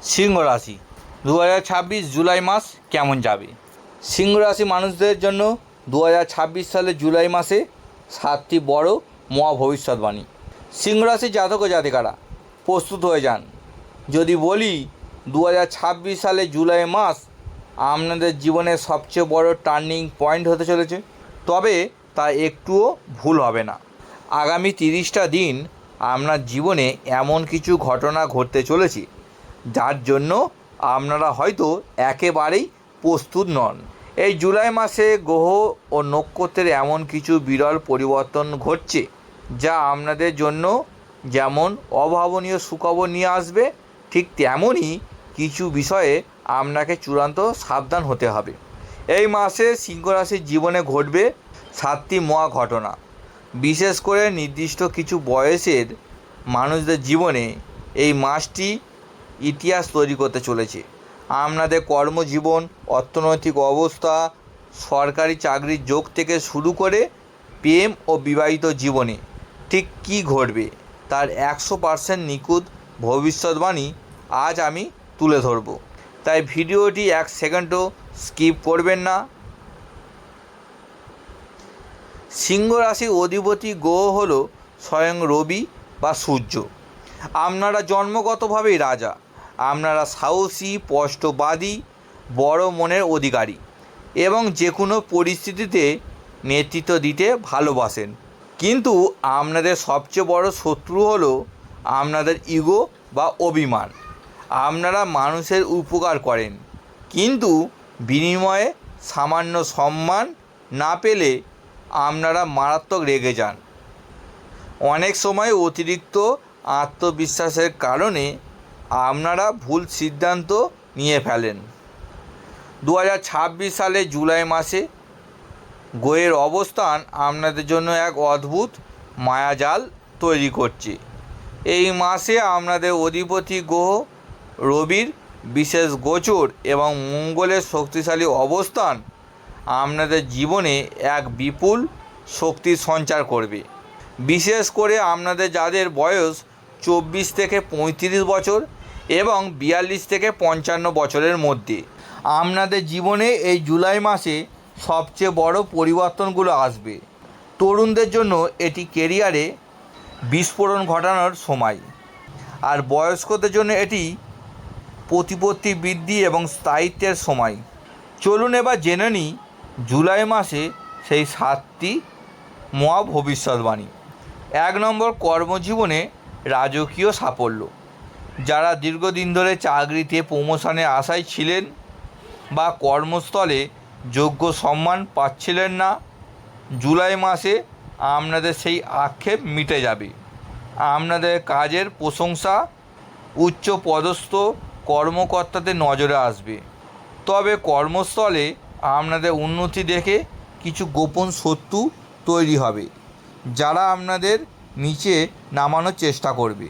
সিংহ রাশি 2026 জুলাই মাস কেমন যাবে? সিংহ রাশি মানুষদের জন্য 2026 সালের জুলাই মাসে 7টি বড় মহা ভবিষ্যৎবাণী। সিংহ রাশি জাতক ও জাতিকারা প্রস্তুত হয়ে যান। যদি বলি 2026 সালে জুলাই মাস আপনাদের জীবনের সবচেয়ে বড় টার্নিং পয়েন্ট হতে চলেছে, তবে তা একটুও ভুল হবে না। আগামী 30টা দিন আপনার জীবনে এমন কিছু ঘটনা ঘটতে চলেছে যার জন্য আপনারা হয়তো একেবারেই প্রস্তুত নন। এই জুলাই মাসে গ্রহ ও নক্ষত্রের এমন কিছু বিরল পরিবর্তন ঘটছে যা আপনাদের জন্য যেমন অভাবনীয় সুখবর নিয়ে আসবে, ঠিক তেমনই কিছু বিষয়ে আপনাকে চূড়ান্ত সাবধান হতে হবে। এই মাসে সিংহ রাশির জীবনে ঘটবে 7টি মহা ঘটনা। বিশেষ করে নির্দিষ্ট কিছু বয়সের মানুষদের জীবনে এই মাসটি ইতিহাস তৈরি করতে চলেছে। আপনাদের কর্মজীবন, অর্থনৈতিক অবস্থা, সরকারি চাকরির যোগ থেকে শুরু করে প্রেম ও বিবাহিত জীবনে ঠিক কী ঘটবে তার 100% নিখুঁত ভবিষ্যৎবাণী আজ আমি তুলে ধরব। তাই ভিডিওটি 1 সেকেন্ডও স্কিপ করবেন না। সিংহ রাশির অধিপতি গ্রহ হলো স্বয়ং রবি বা সূর্য। আপনারা জন্মগতভাবেই রাজা। আপনারা সাহসী, স্পষ্টবাদী, বড় মনের অধিকারী এবং যে কোনো পরিস্থিতিতে নেতৃত্ব দিতে ভালোবাসেন। কিন্তু আপনাদের সবচেয়ে বড় শত্রু হলো আপনাদের ইগো বা অভিমান। আপনারা মানুষের উপকার করেন, কিন্তু বিনিময়ে সামান্য সম্মান না পেলে আপনারা মারাত্মক রেগে যান। অনেক সময় অতিরিক্ত আত্মবিশ্বাসের কারণে আপনারা ভুল সিদ্ধান্ত নিয়ে ফেলেন। 2026 সালে জুলাই মাসে গ্রহের অবস্থান আপনাদের জন্য এক অদ্ভুত মায়াজাল তৈরি করছে। এই মাসে আপনাদের অধিপতি গ্রহ রবির বিশেষ গোচর এবং মঙ্গলের শক্তিশালী অবস্থান আপনাদের জীবনে এক বিপুল শক্তির সঞ্চার করবে। বিশেষ করে আপনাদের যাদের বয়স 24 থেকে 35 বছর এবং 42 থেকে 55 বছরের মধ্যে, আপনাদের জীবনে এই জুলাই মাসে সবচেয়ে বড় পরিবর্তনগুলো আসবে। তরুণদের জন্য এটি কেরিয়ারে বিস্ফোরণ ঘটানোর সময়, আর বয়স্কদের জন্য এটি প্রতিপত্তি বৃদ্ধি এবং স্থায়িত্বের সময়। চলুন এবার জেনে নিই জুলাই মাসে সেই 7টি মহা ভবিষ্যৎবাণী। 1 নম্বর, কর্মজীবনে রাজকীয় সাফল্য। যারা দীর্ঘদিন ধরে চাকরিতে প্রমোশনের আশায় ছিলেন বা কর্মস্থলে যোগ্য সম্মান পাচ্ছিলেন না, জুলাই মাসে আপনাদের সেই আক্ষেপ মিটে যাবে। আপনাদের কাজের প্রশংসা উচ্চ পদস্থ কর্মকর্তাদের নজরে আসবে। তবে কর্মস্থলে আপনাদের উন্নতি দেখে কিছু গোপন শত্রু তৈরি হবে যারা আপনাদের নিচে নামানোর চেষ্টা করবে।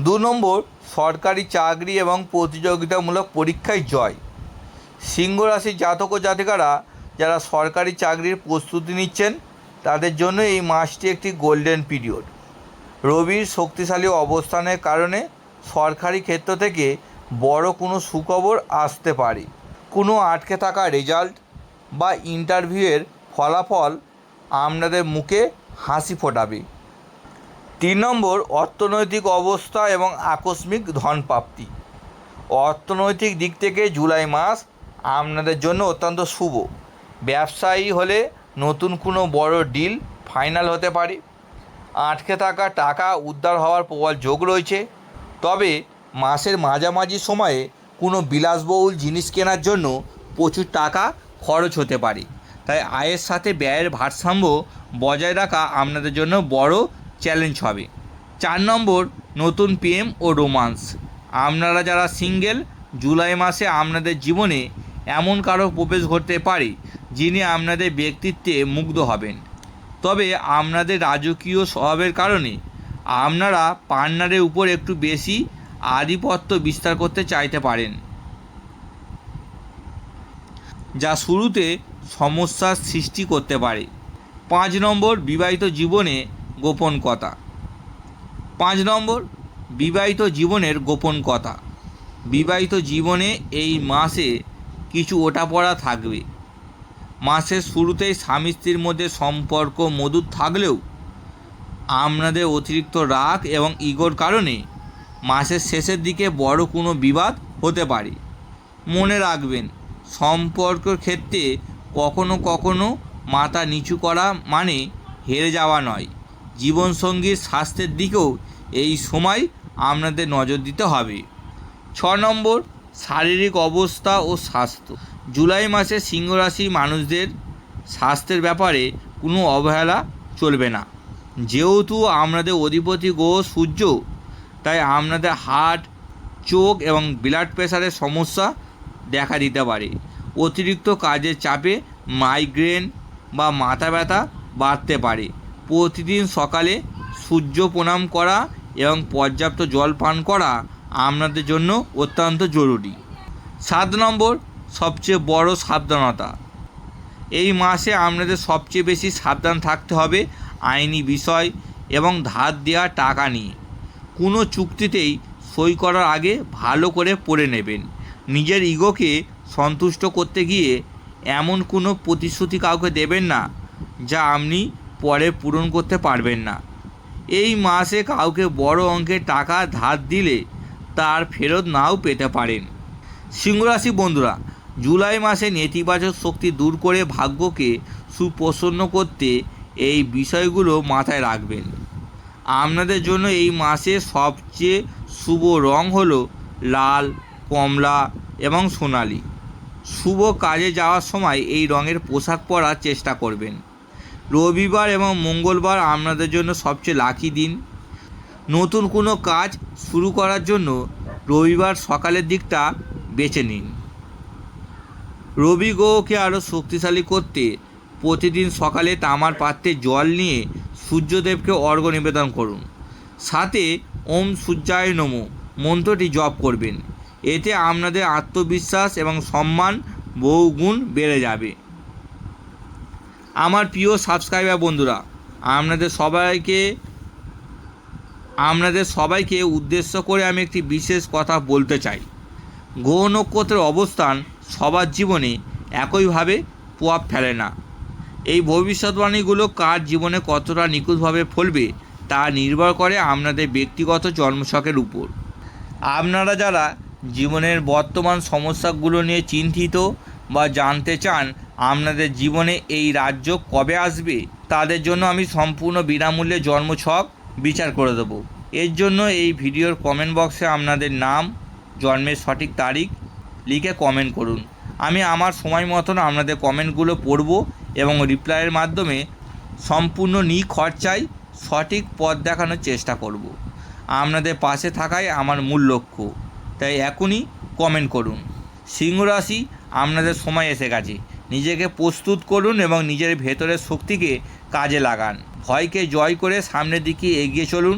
2 নম্বর, সরকারি চাকরি এবং প্রতিযোগিতামূলক পরীক্ষায় জয়। সিংহ রাশির জাতক ও জাতিকারা যারা সরকারি চাকরির প্রস্তুতি নিচ্ছেন তাদের জন্য এই মাসটি একটি গোল্ডেন পিরিয়ড। রবির শক্তিশালী অবস্থানের কারণে সরকারি ক্ষেত্র থেকে বড় কোনো সুখবর আসতে পারে। কোনো আটকে থাকা রেজাল্ট বা ইন্টারভিউয়ের ফলাফল আপনাদের মুখে হাসি ফোটাবে। 3 নম্বর, অর্থনৈতিক অবস্থা এবং আকস্মিক ধনপ্রাপ্তি। অর্থনৈতিক দিক থেকে জুলাই মাস আপনাদের জন্য অত্যন্ত শুভ। ব্যবসায়ী হলে নতুন কোনো বড় ডিল ফাইনাল হতে পারে। আটকে থাকা টাকা উদ্ধার হওয়ার প্রবল যোগ রয়েছে। তবে মাসের মাঝামাঝি সময়ে কোনো বিলাসবহুল জিনিস কেনার জন্য প্রচুর টাকা খরচ হতে পারে। তাই আয়ের সাথে ব্যয়ের ভারসাম্য বজায় রাখা আপনাদের জন্য বড় চ্যালেঞ্জ হবে। 4 নম্বর, নতুন প্রেম ও রোমান্স। আপনারা যারা সিঙ্গেল, জুলাই মাসে আপনাদের জীবনে এমন কারো প্রবেশ ঘটতে পারে যিনি আপনাদের ব্যক্তিত্বে মুগ্ধ হবেন। তবে আপনাদের রাজকীয় স্বভাবের কারণে আপনারা পার্টনারের উপর একটু বেশি আধিপত্য বিস্তার করতে চাইতে পারেন, যা শুরুতে সমস্যার সৃষ্টি করতে পারে। 5 নম্বর, বিবাহিত জীবনে গোপন কথা। 5 নম্বর, বিবাহিত জীবনের গোপন কথা। বিবাহিত জীবনে এই মাসে কিছু ওঠাপড়া থাকবে। মাসের শুরুতেই স্বামী স্ত্রীর মধ্যে সম্পর্ক মধুর থাকলেও আপনাদের অতিরিক্ত রাগ এবং ইগোর কারণে মাসের শেষের দিকে বড় কোনো বিবাদ হতে পারে। মনে রাখবেন, সম্পর্কের ক্ষেত্রে কখনো কখনো মাথা নিচু করা মানে হেরে যাওয়া নয়। জীবনসঙ্গীর স্বাস্থ্যের দিকেও এই সময় আপনাদের নজর দিতে হবে। 6 নম্বর, শারীরিক অবস্থা ও স্বাস্থ্য। জুলাই মাসে সিংহ রাশি মানুষদের স্বাস্থ্যের ব্যাপারে কোনো অবহেলা চলবে না। যেহেতু আপনাদের অধিপতি গ্রহ সূর্য, তাই আপনাদের হার্ট, চোখ এবং ব্লাড প্রেশারের সমস্যা দেখা দিতে পারে। অতিরিক্ত কাজের চাপে মাইগ্রেন বা মাথা ব্যথা বাড়তে পারে। প্রতিদিন সকালে সূর্য প্রণাম করা এবং পর্যাপ্ত জল পান করা আপনাদের জন্য অত্যন্ত জরুরি। 7 নম্বর, সবচেয়ে বড় সাবধানতা। এই মাসে আপনাদের সবচেয়ে বেশি সাবধান থাকতে হবে আইনি বিষয় এবং ধার দেওয়া টাকা নিয়ে। কোনো চুক্তিতেই সই করার আগে ভালো করে পড়ে নেবেন। নিজের ইগোকে সন্তুষ্ট করতে গিয়ে এমন কোনো প্রতিশ্রুতি কাউকে দেবেন না যা আপনি পরে পূরণ করতে পারবেন না। এই মাসে কাউকে বড় অঙ্কের টাকা ধার দিলে তার ফেরত নাও পেতে পারেন। সিংহরাশি বন্ধুরা, জুলাই মাসে নেতিবাচক শক্তি দূর করে ভাগ্যকে সুপ্রসন্ন করতে এই বিষয়গুলো মাথায় রাখবেন। আপনাদের জন্য এই মাসে সবচেয়ে শুভ রং হলো লাল, কমলা এবং সোনালি। শুভ কাজে যাওয়ার সময় এই রঙের পোশাক পরার চেষ্টা করবেন। রবিবার এবং মঙ্গলবার আপনাদের জন্য সবচেয়ে লাকি দিন। নতুন কোনো কাজ শুরু করার জন্য রবিবার সকালের দিকটা বেছে নিন। রবি গ্রহকে আরও শক্তিশালী করতে প্রতিদিন সকালে তামার পাত্রে জল নিয়ে সূর্যদেবকে অর্ঘ্য নিবেদন করুন। সাথে ওম সূর্যায় নমঃ মন্ত্রটি জপ করবেন। এতে আপনাদের আত্মবিশ্বাস এবং সম্মান বহুগুণ বেড়ে যাবে। আমার প্রিয় সাবস্ক্রাইবার বন্ধুরা, আপনাদের সবাইকে উদ্দেশ্য করে আমি একটি বিশেষ কথা বলতে চাই। গ্রহ নক্ষত্রের অবস্থান সবার জীবনে একইভাবে প্রভাব ফেলে না। এই ভবিষ্যৎবাণীগুলো কার জীবনে কতটা নিখুঁতভাবে ফলবে তা নির্ভর করে আপনাদের ব্যক্তিগত জন্মছকের উপর। আপনারা যারা জীবনের বর্তমান সমস্যাগুলো নিয়ে চিন্তিত বা জানতে চান আপনাদের জীবনে এই রাজ্য কবে আসবে, তাদের জন্য আমি সম্পূর্ণ বিনামূল্যে জন্মছক বিচার করে দেবো। এর জন্য এই ভিডিওর কমেন্ট বক্সে আপনাদের নাম, জন্মের সঠিক তারিখ লিখে কমেন্ট করুন। আমি আমার সময় মতন আপনাদের কমেন্টগুলো পড়ব এবং রিপ্লাইয়ের মাধ্যমে সম্পূর্ণ নিখরচায় সঠিক পথ দেখানোর চেষ্টা করব। আপনাদের পাশে থাকাই আমার মূল লক্ষ্য, তাই এখনই কমেন্ট করুন। সিংহ রাশি, আপনাদের সময় এসে গেছে। নিজেকে প্রস্তুত করুন এবং নিজের ভেতরের শক্তিকে কাজে লাগান। ভয়কে জয় করে সামনের দিকে এগিয়ে চলুন।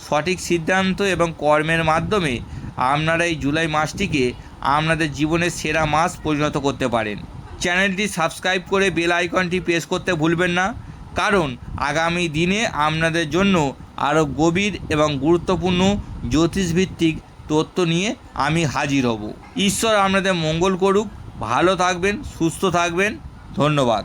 সঠিক সিদ্ধান্ত এবং কর্মের মাধ্যমে আপনারা এই জুলাই মাসটিকে আপনাদের জীবনের সেরা মাস পরিণত করতে পারেন। চ্যানেলটি সাবস্ক্রাইব করে বেল আইকনটি প্রেস করতে ভুলবেন না, কারণ আগামী দিনে আপনাদের জন্য আরও গভীর এবং গুরুত্বপূর্ণ জ্যোতিষভিত্তিক তথ্য নিয়ে আমি হাজির হব। ঈশ্বর আপনাদের মঙ্গল করুক। ভালো থাকবেন, সুস্থ থাকবেন। ধন্যবাদ।